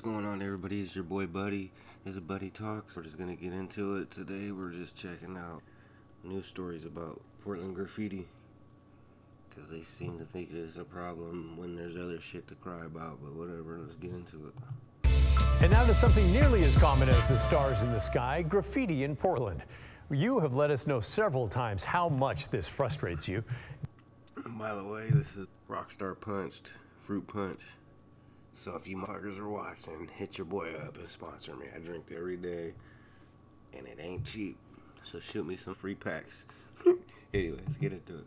What's going on, everybody? It's your boy Buddy. This is Buddy Talks. We're just gonna get into it today. We're just checking out news stories about Portland graffiti because they seem to think it's a problem when there's other shit to cry about. But whatever, let's get into it. And now to something nearly as common as the stars in the sky, graffiti in Portland. You have let us know several times how much this frustrates you. And by the way, this is Rockstar Punched, Fruit Punch. So if you motherfuckers are watching, hit your boy up and sponsor me. I drink every day, and it ain't cheap. So shoot me some free packs. Anyway, let's get into it.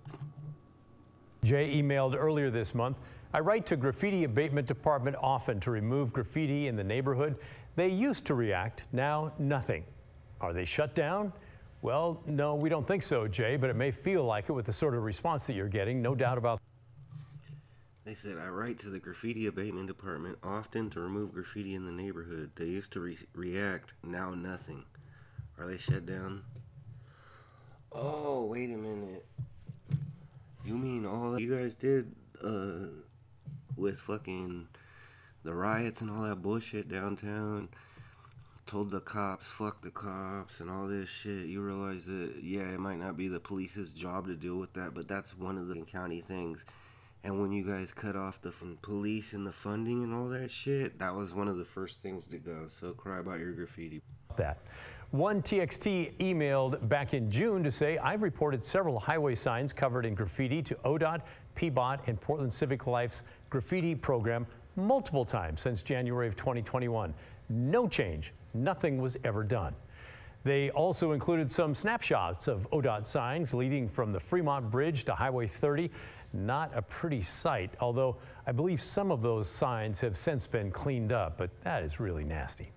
Jay emailed earlier this month, I write to Graffiti Abatement Department often to remove graffiti in the neighborhood. They used to react, now nothing. Are they shut down? Well, no, we don't think so, Jay, but it may feel like it with the sort of response that you're getting, no doubt about. They said, I write to the Graffiti Abatement Department often to remove graffiti in the neighborhood. They used to react, now nothing. Are they shut down? Oh, wait a minute. You mean all that you guys did with fucking the riots and all that bullshit downtown? Told the cops, fuck the cops and all this shit. You realize that, yeah, it might not be the police's job to deal with that, but that's one of the county things. And when you guys cut off the police and the funding and all that shit, that was one of the first things to go. So cry about your graffiti. That. One TXT emailed back in June to say, I've reported several highway signs covered in graffiti to ODOT, PBOT, and Portland Civic Life's graffiti program multiple times since January of 2021. No change. Nothing was ever done. They also included some snapshots of ODOT signs leading from the Fremont Bridge to Highway 30. Not a pretty sight, although I believe some of those signs have since been cleaned up, but that is really nasty.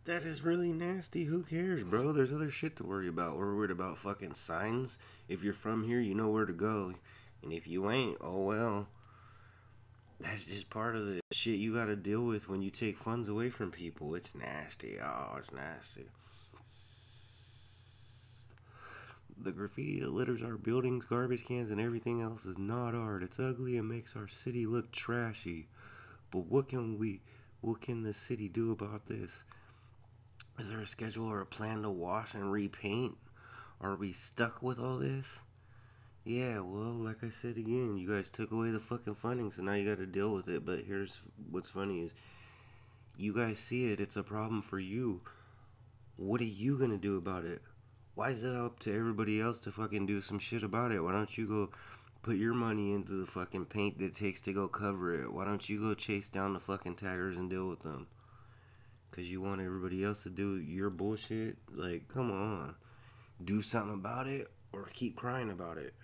That is really nasty. Who cares, bro? There's other shit to worry about. We're worried about fucking signs. If you're from here, you know where to go. And if you ain't, oh well. That's just part of the shit you gotta deal with when you take funds away from people. It's nasty. Oh, it's nasty. The graffiti that litters our buildings, garbage cans, and everything else is not art. It's ugly and makes our city look trashy. But what can the city do about this? Is there a schedule or a plan to wash and repaint? Are we stuck with all this? Yeah, well, like I said again, you guys took away the fucking funding, so now you gotta deal with it. But here's what's funny is, you guys see it, it's a problem for you. What are you gonna do about it? Why is it up to everybody else to fucking do some shit about it? Why don't you go put your money into the fucking paint that it takes to go cover it? Why don't you go chase down the fucking taggers and deal with them? Because you want everybody else to do your bullshit? Like, come on. Do something about it or keep crying about it.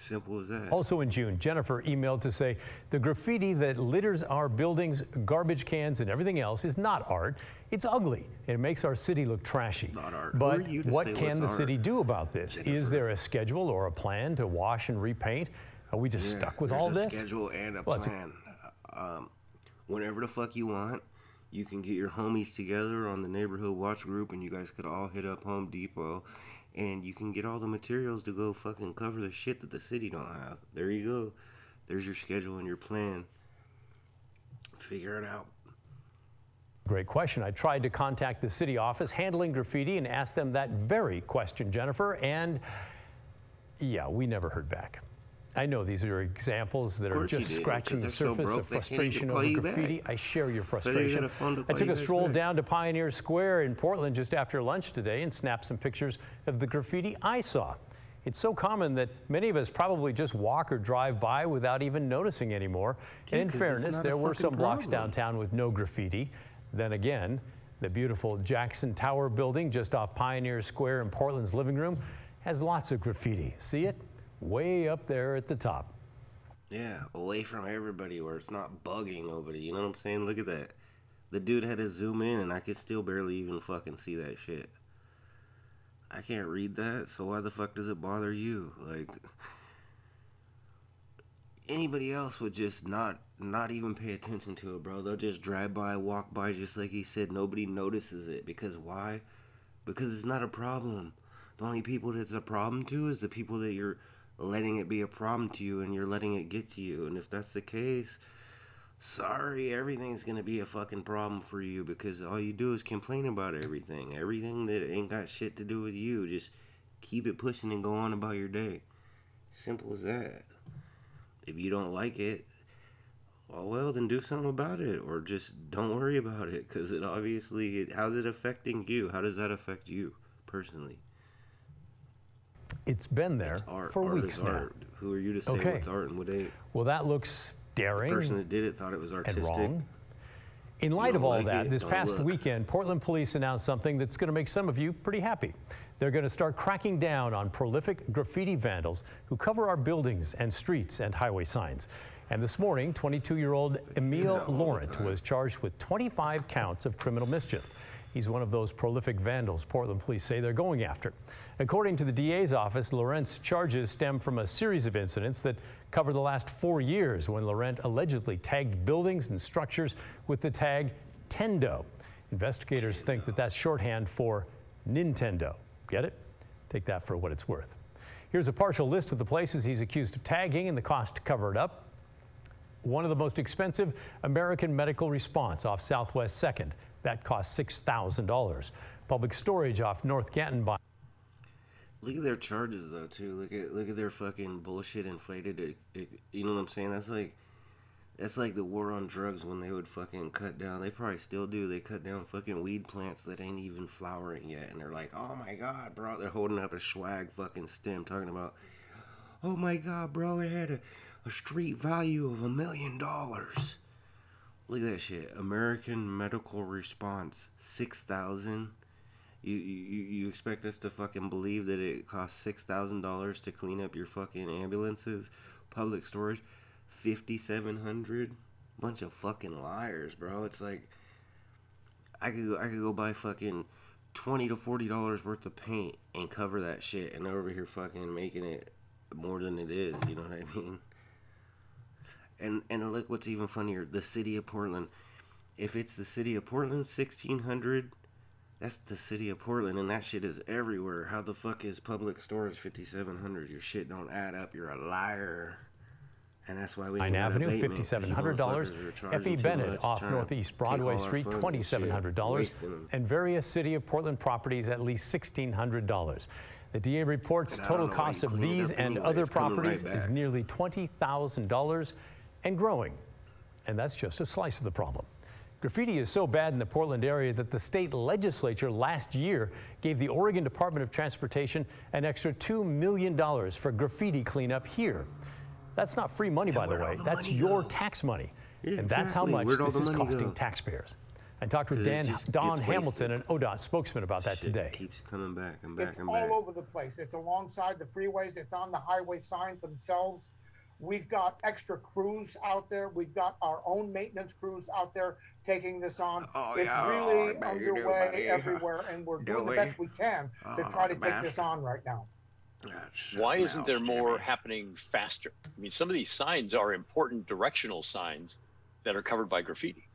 Simple as that. Also in June, Jennifer emailed to say, the graffiti that litters our buildings, garbage cans, and everything else is not art. It's ugly. It makes our city look trashy. It's not art. But what can the city do about this? Jennifer. Is there a schedule or a plan to wash and repaint? Are we just stuck with all this? There's a schedule and a plan. Whenever the fuck you want, you can get your homies together on the neighborhood watch group, and you guys could all hit up Home Depot, and you can get all the materials to go fucking cover the shit that the city don't have. There you go. There's your schedule and your plan. Figure it out. Great question. I tried to contact the city office handling graffiti and asked them that very question, Jennifer, and yeah, we never heard back. I know these are examples that are just scratching the surface of frustration over graffiti. I share your frustration. I took a stroll down to Pioneer Square in Portland just after lunch today and snapped some pictures of the graffiti I saw. It's so common that many of us probably just walk or drive by without even noticing anymore. And in fairness, there were some blocks downtown with no graffiti. Then again, the beautiful Jackson Tower building just off Pioneer Square in Portland's living room has lots of graffiti. See it? Way up there at the top. Yeah, away from everybody where it's not bugging nobody. You know what I'm saying? Look at that. The dude had to zoom in and I could still barely even fucking see that shit. I can't read that, so why the fuck does it bother you? Like, anybody else would just not even pay attention to it, bro. They'll just drive by, walk by, just like he said. Nobody notices it. Because why? Because it's not a problem. The only people that it's a problem to is the people that you're letting it be a problem to you, and you're letting it get to you. And if that's the case, sorry, everything's gonna be a fucking problem for you because all you do is complain about everything. Everything that ain't got shit to do with you. Just keep it pushing and go on about your day. Simple as that. If you don't like it, well, then do something about it, or just don't worry about it, because it obviously, how's it affecting you? How does that affect you personally? It's been there for weeks now. Art. Who are you to say what's art and what ain't? Well, that looks daring. The person that did it thought it was artistic. And wrong. In light of all that, this past weekend, Portland police announced something that's going to make some of you pretty happy. They're going to start cracking down on prolific graffiti vandals who cover our buildings and streets and highway signs. And this morning, 22-year-old Emil Laurent was charged with 25 counts of criminal mischief. He's one of those prolific vandals Portland police say they're going after. According to the DA's office, Laurent's charges stem from a series of incidents that cover the last 4 years when Laurent allegedly tagged buildings and structures with the tag Tendo. Investigators think that that's shorthand for Nintendo. Get it? Take that for what it's worth. Here's a partial list of the places he's accused of tagging and the cost to cover it up. One of the most expensive, American Medical Response off Southwest 2nd. That cost $6,000. Public storage off North Canton. Look at their charges, though, too. Look at their fucking bullshit inflated. You know what I'm saying? That's like the war on drugs when they would fucking cut down. They probably still do. They cut down fucking weed plants that ain't even flowering yet. And they're like, oh my God, bro. They're holding up a swag fucking stem talking about, oh my God, bro, it had a street value of $1 million. Look at that shit. American Medical Response, 6,000. You expect us to fucking believe that it costs $6,000 to clean up your fucking ambulances? Public storage, $5,700. Bunch of fucking liars, bro. It's like I could go buy fucking $20 to $40 worth of paint and cover that shit, and they're over here fucking making it more than it is. You know what I mean? And look what's even funnier, the city of Portland. If it's the city of Portland, 1,600, that's the city of Portland, and that shit is everywhere. How the fuck is public storage 5,700? Your shit don't add up. You're a liar. And that's why we Pine Avenue, $5,700. F.E. Bennett off Northeast Broadway Street, $2,700. And various city of Portland properties, at least $1,600. The DA reports total cost of these and other properties is nearly $20,000 and growing. And that's just a slice of the problem. Graffiti is so bad in the Portland area that the state legislature last year gave the Oregon Department of Transportation an extra $2 million for graffiti cleanup here. That's not free money, by the way. That's your tax money. Yeah, and that's how much this is costing taxpayers. I talked with Don Hamilton, an ODOT spokesman, about that today. Keeps coming back and back and back. It's all over the place. It's alongside the freeways. It's on the highway signs themselves. We've got extra crews out there. We've got our own maintenance crews out there taking this on. It's really underway everywhere, and we're doing the best we can to try to take this on right now. Why isn't there more happening faster? I mean, some of these signs are important directional signs that are covered by graffiti.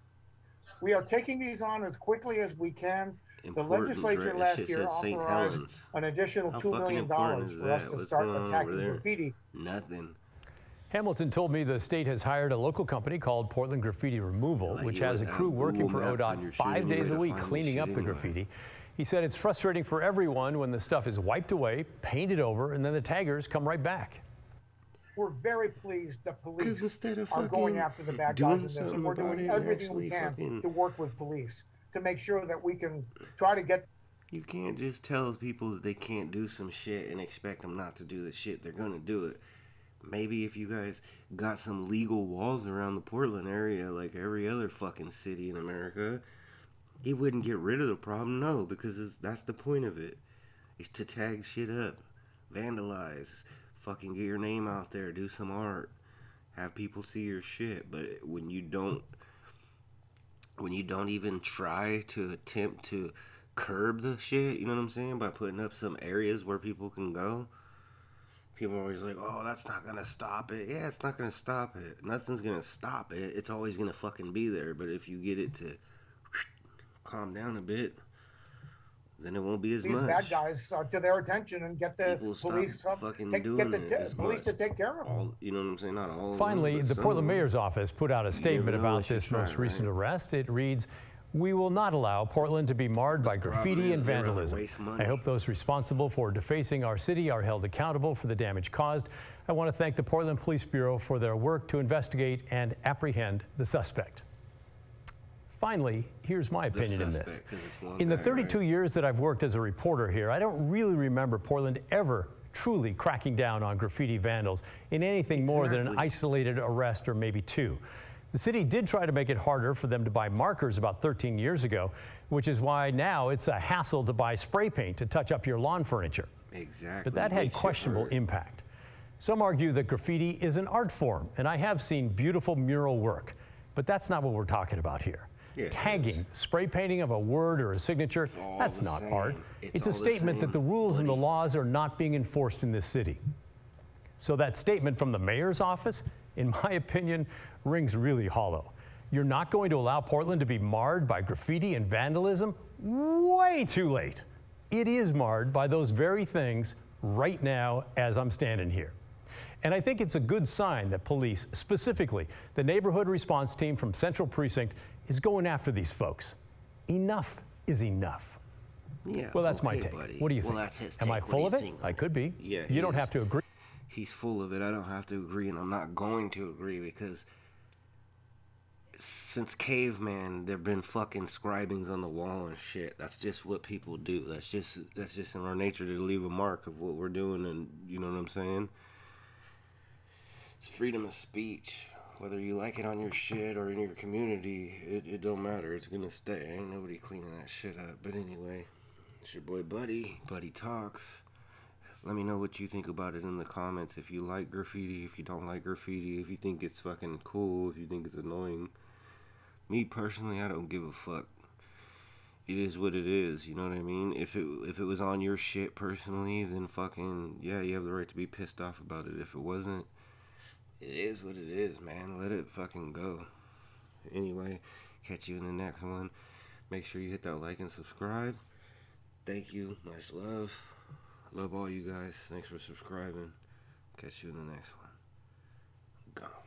We are taking these on as quickly as we can. The legislature last year authorized an additional $2 million for us to start attacking graffiti. Nothing. Hamilton told me the state has hired a local company called Portland Graffiti Removal, which has a crew working for ODOT 5 days a week cleaning up the graffiti. He said it's frustrating for everyone when the stuff is wiped away, painted over, and then the taggers come right back. We're very pleased that police are going after the bad guys in this, and we're doing everything we can to work with police to make sure that we can try to get. You can't just tell people that they can't do some shit and expect them not to do the shit. They're gonna do it. Maybe if you guys got some legal walls around the Portland area like every other fucking city in America, it wouldn't get rid of the problem. No, because that's the point of it. It's to tag shit up, vandalize, fucking get your name out there, do some art, have people see your shit. But when you don't even try to attempt to curb the shit, you know what I'm saying, by putting up some areas where people can go, people are always like, oh, that's not gonna stop it. Yeah, it's not gonna stop it. Nothing's gonna stop it. It's always gonna fucking be there. But if you get it to calm down a bit, then it won't be as these much. bad guys to their attention and get the People police stop fucking get doing the it as police much. to take care of them. All, you know what I'm saying? Not all of them, Finally, but the some Portland of them. Mayor's Office put out a statement never know about unless you this try, most recent right? arrest. It reads, "We will not allow Portland to be marred by graffiti and is they'd rather vandalism. waste money. I hope those responsible for defacing our city are held accountable for the damage caused. I want to thank the Portland Police Bureau for their work to investigate and apprehend the suspect." Finally, here's my opinion in this. In the 32 years that I've worked as a reporter here, I don't really remember Portland ever truly cracking down on graffiti vandals in anything more than an isolated arrest or maybe two. The city did try to make it harder for them to buy markers about 13 years ago, which is why now it's a hassle to buy spray paint to touch up your lawn furniture. Exactly. But that had questionable impact. Some argue that graffiti is an art form, and I have seen beautiful mural work, but that's not what we're talking about here. Yeah, Tagging, spray painting of a word or a signature, that's not same. art. It's all a the statement that same, the rules and the buddy. laws are not being enforced in this city. So that statement from the mayor's office, in my opinion, rings really hollow. You're not going to allow Portland to be marred by graffiti and vandalism? Way too late. It is marred by those very things right now as I'm standing here. And I think it's a good sign that police, specifically the neighborhood response team from Central Precinct, is going after these folks. Enough is enough. Yeah, Well, that's my okay, take. buddy. What do you Well, think? that's his Am I take. What full do of you it? think? I could be. Yeah, You he don't is. have to agree. He's full of it. I don't have to agree, and I'm not going to agree because since caveman, there've been fucking scribings on the wall and shit. That's just what people do. That's just in our nature to leave a mark of what we're doing, and you know what I'm saying? It's freedom of speech. Whether you like it on your shit or in your community, it don't matter. It's gonna stay. Ain't nobody cleaning that shit up. But anyway, it's your boy Buddy. Buddy Talks. Let me know what you think about it in the comments. If you like graffiti, if you don't like graffiti, if you think it's fucking cool, if you think it's annoying. Me personally, I don't give a fuck. It is what it is, you know what I mean? If it was on your shit personally, then fucking, yeah, you have the right to be pissed off about it. If it wasn't, it is what it is, man. Let it fucking go. Anyway, catch you in the next one. Make sure you hit that like and subscribe. Thank you. Much love. Love all you guys. Thanks for subscribing. Catch you in the next one. Go.